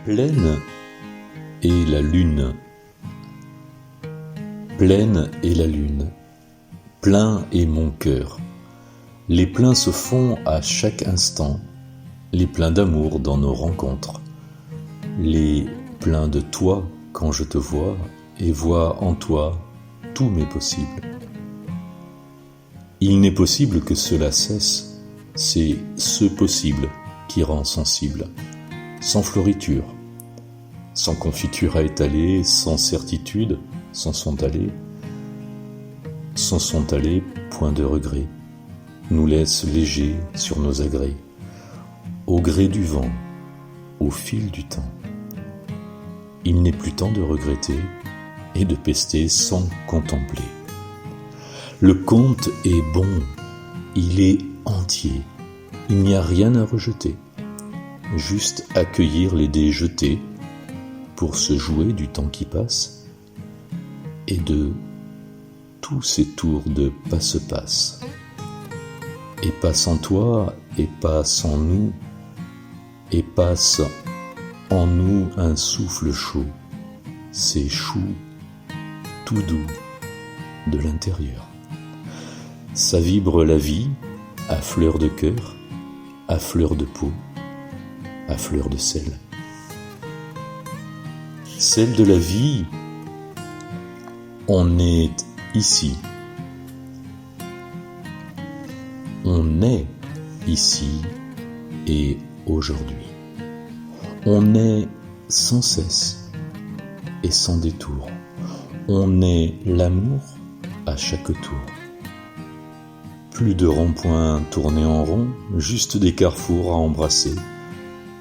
Pleine est la lune, pleine est la lune, plein est mon cœur. Les pleins se font à chaque instant, les pleins d'amour dans nos rencontres, les pleins de toi quand je te vois et vois en toi tous mes possibles. Il n'est possible que cela cesse, c'est ce possible qui rend sensible, sans floriture, sans confiture à étaler, sans certitude, sans son allé, point de regret, nous laisse légers sur nos agrès, au gré du vent, au fil du temps. Il n'est plus temps de regretter et de pester sans contempler. Le conte est bon, il est entier, il n'y a rien à rejeter, juste accueillir les dés jetés pour se jouer du temps qui passe et de tous ces tours de passe-passe. Et passe en toi, et passe en nous, et passe en nous un souffle chaud, c'est chou, tout doux, de l'intérieur. Ça vibre la vie à fleur de cœur, à fleur de peau, à fleur de sel. Celle de la vie, on est ici. On est ici et aujourd'hui. On est sans cesse et sans détour. On est l'amour à chaque tour. Plus de ronds-points tournés en rond, juste des carrefours à embrasser,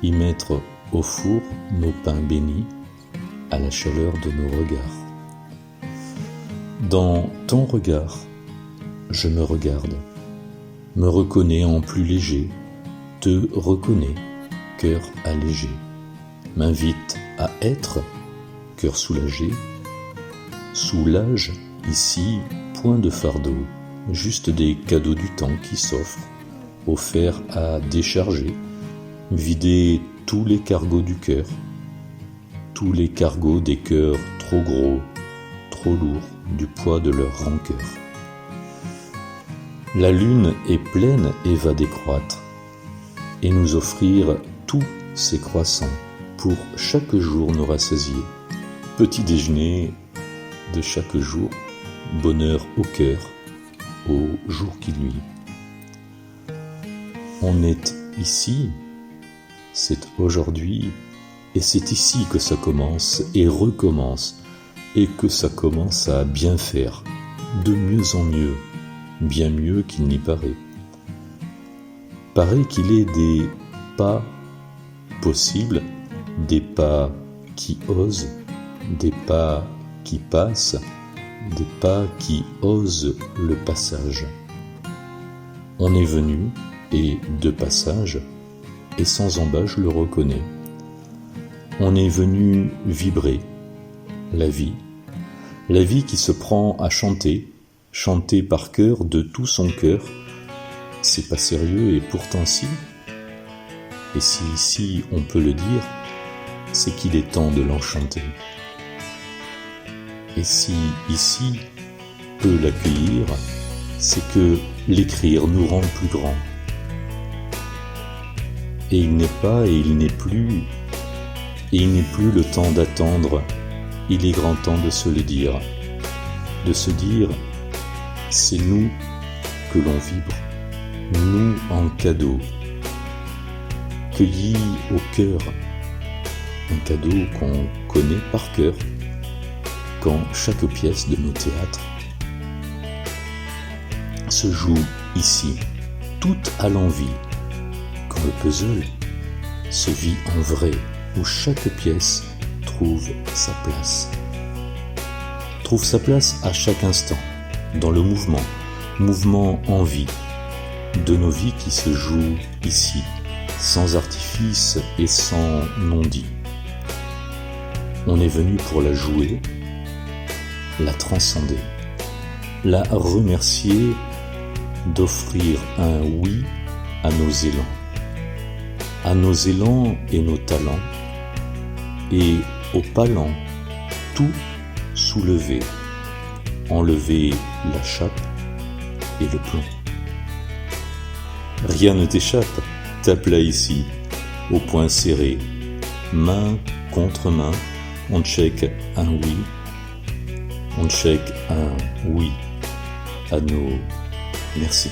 y mettre au four nos pains bénis à la chaleur de nos regards. Dans ton regard, je me regarde, me reconnais en plus léger, te reconnais, cœur allégé, m'invite à être, cœur soulagé, soulage ici, point de fardeau, juste des cadeaux du temps qui s'offrent, offerts à décharger, vider tous les cargos du cœur, tous les cargos des cœurs trop gros, trop lourds du poids de leur rancœur. La lune est pleine et va décroître, et nous offrir tous ses croissants pour chaque jour nous rassasier. Petit déjeuner de chaque jour, bonheur au cœur, au jour qui nuit. On est ici, c'est aujourd'hui, et c'est ici que ça commence et recommence, et que ça commence à bien faire, de mieux en mieux, bien mieux qu'il n'y paraît. Paraît qu'il est des pas possibles, des pas qui osent, des pas qui passent, des pas qui osent le passage. On est venu, et de passage, et sans embâche je le reconnais. On est venu vibrer la vie qui se prend à chanter, chanter par cœur de tout son cœur. C'est pas sérieux et pourtant si. Et si ici on peut le dire, c'est qu'il est temps de l'enchanter. Et si ici peut l'accueillir, c'est que l'écrire nous rend plus grands. Et il n'est pas et il n'est plus, et il n'est plus le temps d'attendre, il est grand temps de se le dire, c'est nous que l'on vibre, nous en cadeau, cueillis au cœur, un cadeau qu'on connaît par cœur, quand chaque pièce de nos théâtres se joue ici, toute à l'envie, quand le puzzle se vit en vrai, où chaque pièce trouve sa place à chaque instant, dans le mouvement en vie, de nos vies qui se jouent ici, sans artifice et sans non-dit. On est venu pour la jouer, la transcender, la remercier d'offrir un oui à nos élans et nos talents, et au pas lent, tout soulever, enlever la chape et le plomb. Rien ne t'échappe, tape là ici, au poing serré, main contre main, on check un oui, on check un oui à nos merci.